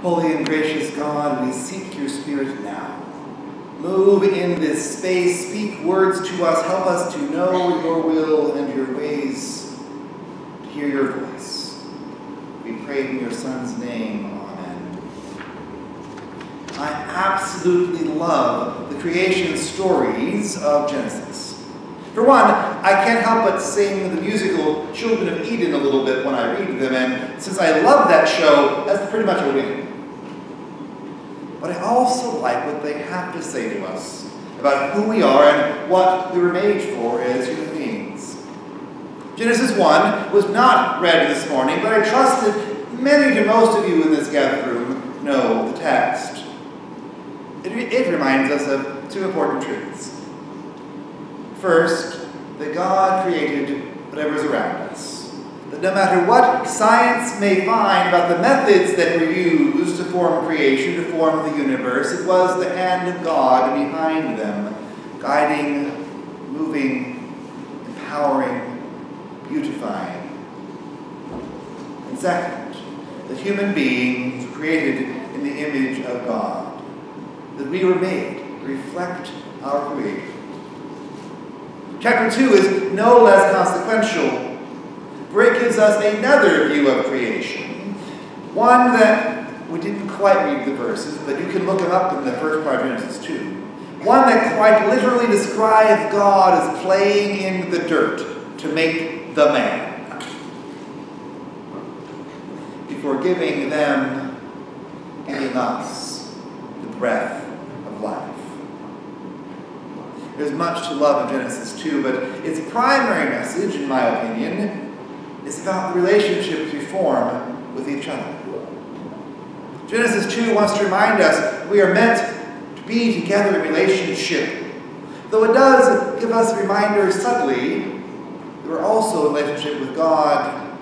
Holy and gracious God, we seek your Spirit now. Move in this space, speak words to us, help us to know your will and your ways, to hear your voice. We pray in your Son's name, amen. I absolutely love the creation stories of Genesis. For one, I can't help but sing the musical Children of Eden a little bit when I read them, and since I love that show, that's pretty much a win. But I also like what they have to say to us about who we are and what we were made for as human beings. Genesis 1 was not read this morning, but I trust that many to most of you in this gathered room know the text. It reminds us of two important truths. First, that God created whatever is around us. That no matter what science may find about the methods that were used to form creation, to form the universe, it was the hand of God behind them, guiding, moving, empowering, beautifying. And second, that human beings were created in the image of God. That we were made to reflect our Creator. Chapter 2 is no less consequential, for it gives us another view of creation, one that we didn't quite read the verses, but you can look them up in the first part of Genesis 2. One that quite literally describes God as playing in the dirt to make the man, before giving them, giving us the breath of life. There's much to love in Genesis 2, but its primary message, in my opinion, is about the relationships we form with each other. Genesis 2 wants to remind us we are meant to be together in relationship, though it does give us reminders subtly that we're also in relationship with God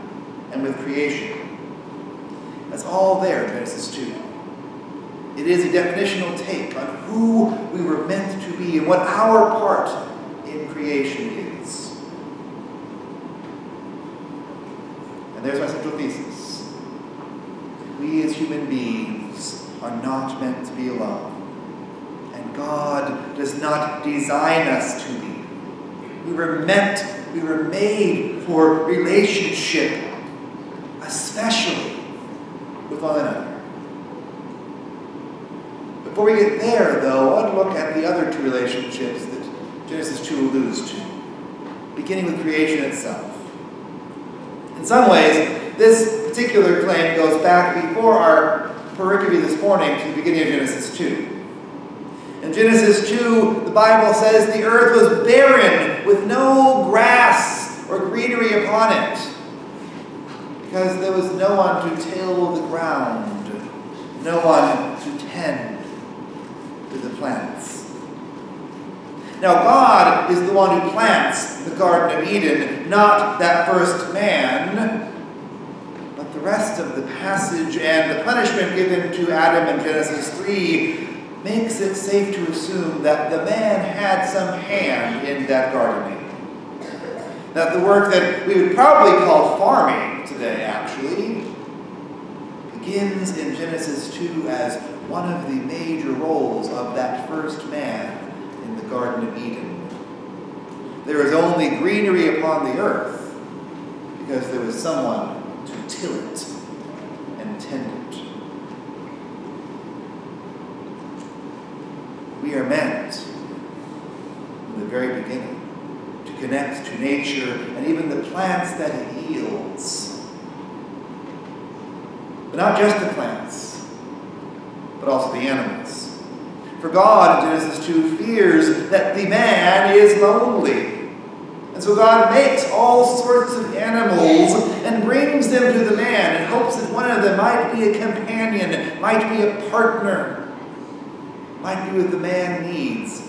and with creation. That's all there in Genesis 2. It is a definitional take on who we were meant to be and what our part in creation is. And there's my central thesis. We as human beings are not meant to be alone. And God does not design us to be. We were made for relationship, especially with one another. Before we get there, though, I want to look at the other two relationships that Genesis 2 alludes to, beginning with creation itself. In some ways, this particular claim goes back before our pericope this morning to the beginning of Genesis 2. In Genesis 2, the Bible says the earth was barren with no grass or greenery upon it, because there was no one to till the ground, no one to tend to the plants. Now, God is the one who plants the Garden of Eden, not that first man, but the rest of the passage and the punishment given to Adam in Genesis 3 makes it safe to assume that the man had some hand in that gardening. That the work that we would probably call farming today, actually, begins in Genesis 2 as one of the major roles of that first man in the Garden of Eden. There is only greenery upon the earth because there was someone to till it and tend it. We are meant, from the very beginning, to connect to nature and even the plants that it yields. But not just the plants, but also the animals. For God, in Genesis 2, fears that the man is lonely. And so God makes all sorts of animals and brings them to the man in hopes that one of them might be a companion, might be a partner, might be what the man needs.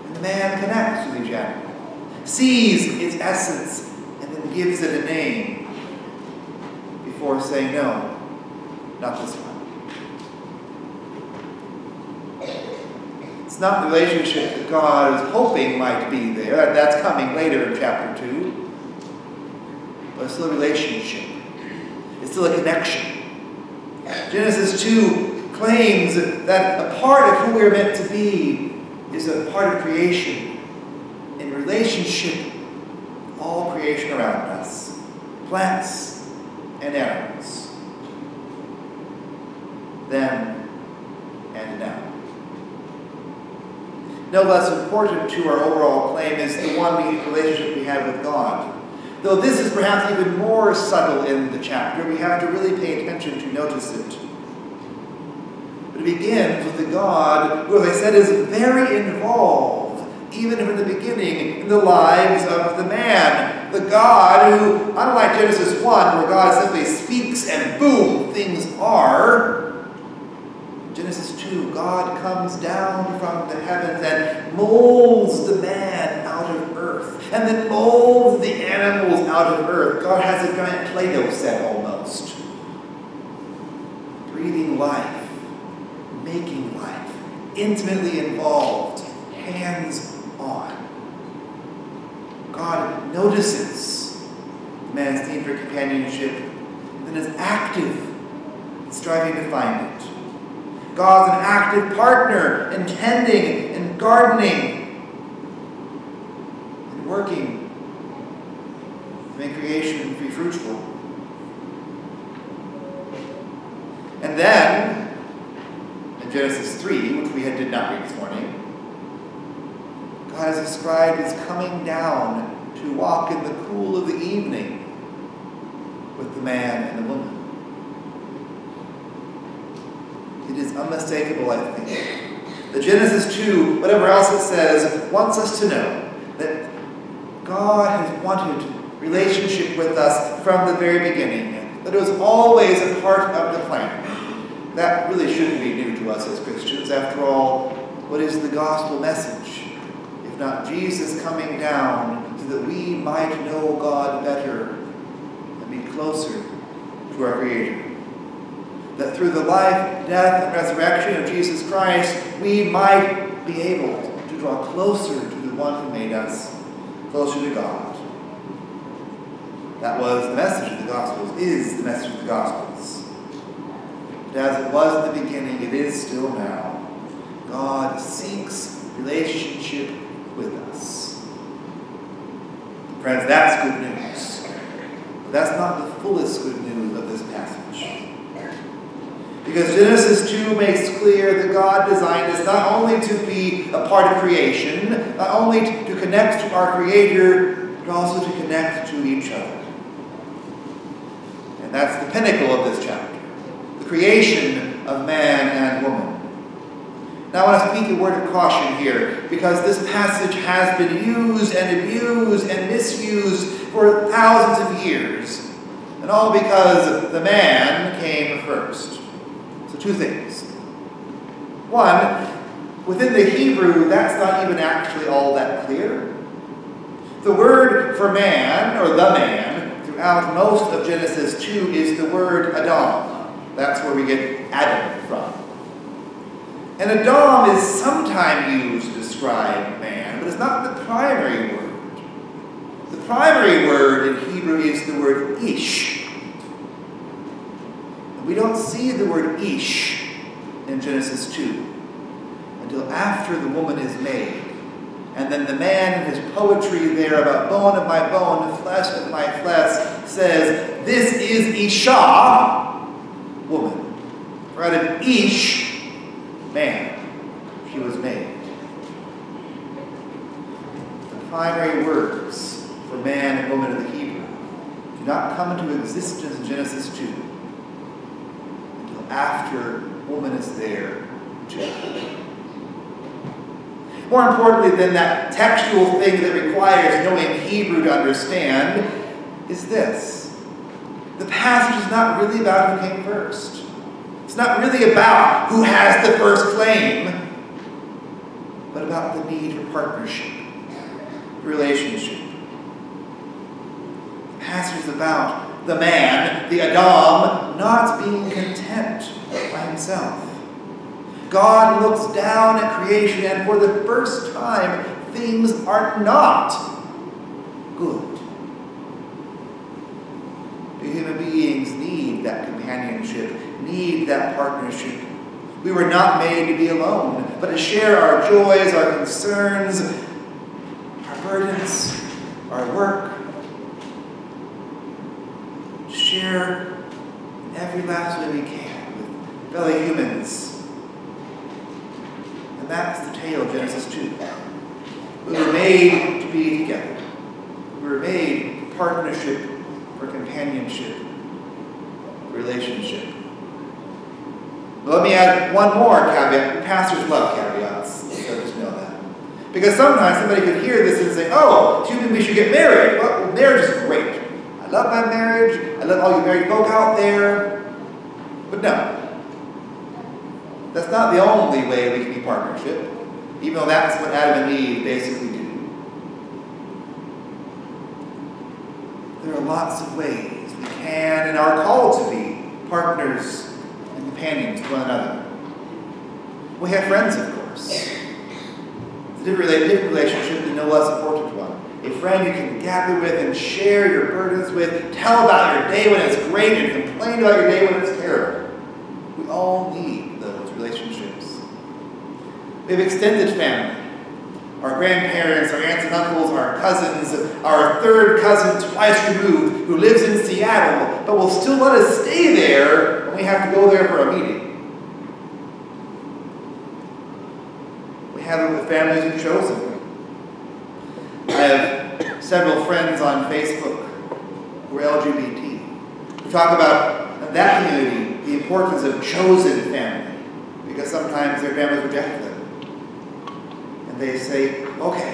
And the man connects with each animal, sees its essence, and then gives it a name before saying, no, not this one. It's not the relationship that God is hoping might be there. That's coming later in chapter 2. But it's still a relationship. It's still a connection. Genesis 2 claims that a part of who we are meant to be is a part of creation, in relationship with all creation around us, plants and animals, then and now. No less important to our overall claim is the one relationship we have with God. Though this is perhaps even more subtle in the chapter, we have to really pay attention to notice it. But it begins with the God who, as I said, is very involved, even from the beginning, in the lives of the man. The God who, unlike Genesis 1, where God simply speaks and boom, things are, Genesis 2, God comes down from the heavens and molds the man out of earth, and then molds the animals out of earth. God has a giant Play-Doh set almost. Breathing life, making life, intimately involved, hands-on. God notices the man's need for companionship and is active in striving to find it. God's an active partner in tending and gardening and working to make creation be fruitful. And then, in Genesis 3, which we did not read this morning, God is described as coming down to walk in the cool of the evening with the man and the woman. It is unmistakable, I think, that Genesis 2, whatever else it says, wants us to know that God has wanted relationship with us from the very beginning, that it was always a part of the plan. That really shouldn't be new to us as Christians. After all, what is the gospel message, if not Jesus coming down so that we might know God better and be closer to our Creator? That through the life, death, and resurrection of Jesus Christ, we might be able to draw closer to the one who made us, closer to God. That was the message of the Gospels, is the message of the Gospels. But as it was in the beginning, it is still now. God seeks relationship with us. Friends, that's good news. But that's not the fullest good news of this passage. Because Genesis 2 makes clear that God designed us not only to be a part of creation, not only to connect to our Creator, but also to connect to each other. And that's the pinnacle of this chapter, the creation of man and woman. Now I want to speak a word of caution here, because this passage has been used and abused and misused for thousands of years, and all because the man came first. Two things. One, within the Hebrew, that's not even actually all that clear. The word for man, or the man, throughout most of Genesis 2 is the word Adam. That's where we get Adam from. And Adam is sometimes used to describe man, but it's not the primary word. The primary word in Hebrew is the word ish. We don't see the word ish in Genesis 2 until after the woman is made. And then the man in his poetry there about bone of my bone, flesh of my flesh, says, this is Isha, woman. For out of Ish, man, she was made. The primary words for man and woman of the Hebrew do not come into existence in Genesis 2. After woman is there too. More importantly than that textual thing that requires knowing Hebrew to understand is this. The passage is not really about who came first. It's not really about who has the first claim, but about the need for partnership, relationship. The passage is about the man, the Adam, not being content by himself. God looks down at creation, and for the first time, things are not good. Human beings need that companionship, need that partnership. We were not made to be alone, but to share our joys, our concerns, our burdens, our work. To share in every last way we can with fellow humans. And that's the tale of Genesis 2. We were made to be together. We were made for partnership, for companionship, for relationship. But let me add one more caveat. Pastors love caveats, so just know that. Because sometimes somebody could hear this and say, oh, do you mean we should get married? Well, marriage is great. I love my marriage. I love all you married folk out there. But no. That's not the only way we can be partnership, even though that's what Adam and Eve basically do. There are lots of ways we can and are called to be partners and companions to one another. We have friends, of course. It's a different relationship and no less important one. A friend you can gather with and share your burdens with, tell about your day when it's great and complain about your day when it's terrible. We all need those relationships. We have extended family. Our grandparents, our aunts and uncles, our cousins, our third cousin twice removed who lives in Seattle, but will still let us stay there when we have to go there for a meeting. We have it with families we've chosen. I have several friends on Facebook who are LGBT. We talk about that community, the importance of chosen family, because sometimes their families reject them. They say, okay,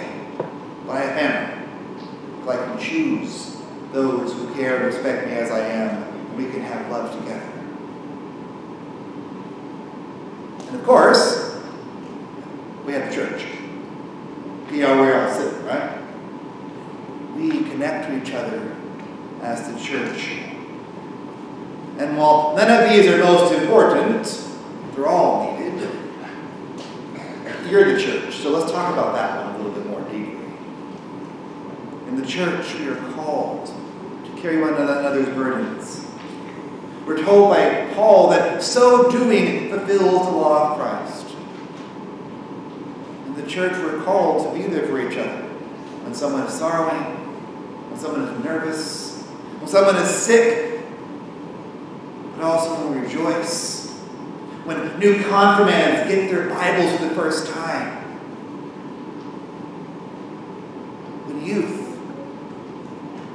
well, I have family. Well, I can choose those who care and respect me as I am, and we can have love together. And of course, we have the church. We are where we're all sitting, right? We connect to each other as the church. And while none of these are most important, they're all needed. You're the church, so let's talk about that one a little bit more deeply. In the church, we are called to carry one another's burdens. We're told by Paul that so doing fulfills the law of Christ. In the church, we're called to be there for each other. When someone is sorrowing, when someone is nervous, when someone is sick, but also when we rejoice. When new confirmands get their Bibles for the first time. When youth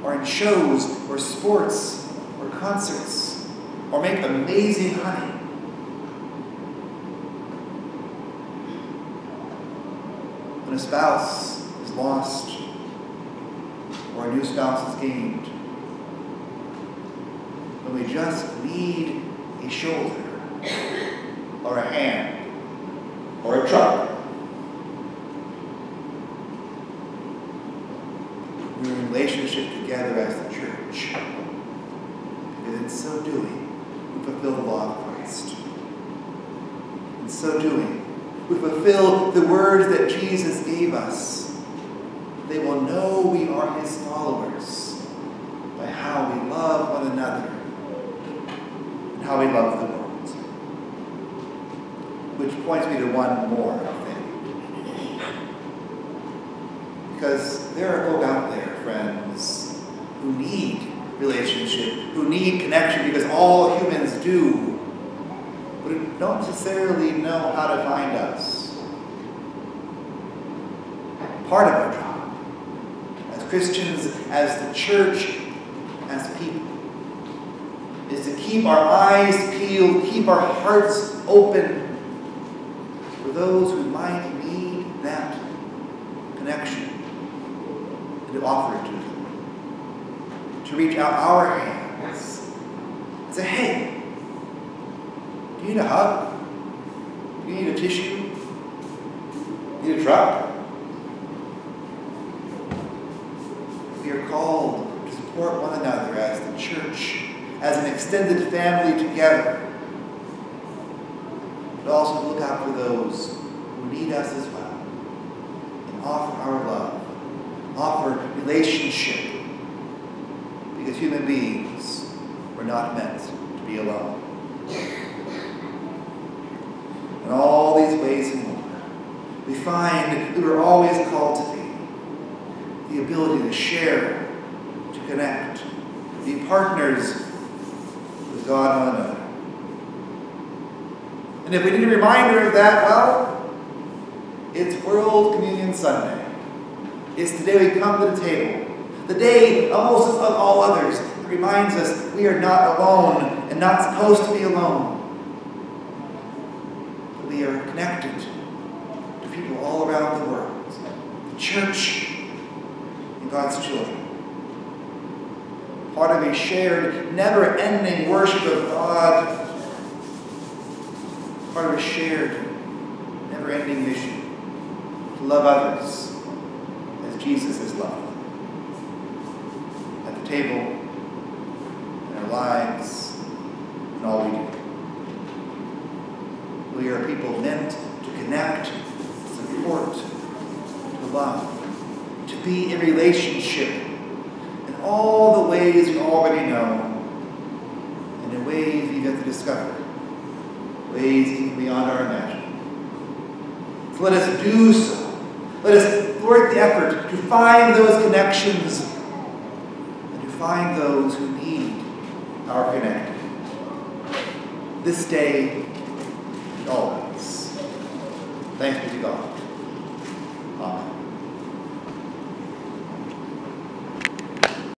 are in shows or sports or concerts or make amazing honey. When a spouse is lost or a new spouse is gained. When we just need a shoulder or a hand, or a truck. We're in relationship together as the church. Because in so doing, we fulfill the law of Christ. In so doing, we fulfill the words that Jesus gave us. They will know we are his followers by how we love one another and how we love the world. Which points me to one more thing. Because there are folk out there, friends, who need relationship, who need connection, because all humans do, but who don't necessarily know how to find us. Part of our job, as Christians, as the church, as people, is to keep our eyes peeled, keep our hearts open, for those who might need that connection, and to offer it to them. To reach out our hands and say, hey, do you need a hug? Do you need a tissue? Do you need a truck? We are called to support one another as the church, as an extended family together. But also look out for those who need us as well. And offer our love. Offer relationship. Because human beings were not meant to be alone. find that we're always called to be. The ability to share, to connect, to be partners with God and one another. And if we need a reminder of that, well, it's World Communion Sunday. It's the day we come to the table. The day, most of all others, that reminds us we are not alone and not supposed to be alone. But we are connected to people all around the world. The church and God's children. Part of a shared, never-ending worship of God. Part of a shared, never-ending mission to love others as Jesus is loved. At the table, in our lives, in all we do. We are people meant to connect, to support, to love, to be in relationship in all the ways we already know, and in ways we get to discover. Ways even beyond our imagining. So let us do so. Let us thwart the effort to find those connections and to find those who need our connecting. This day and always. Thanks be to God. Amen.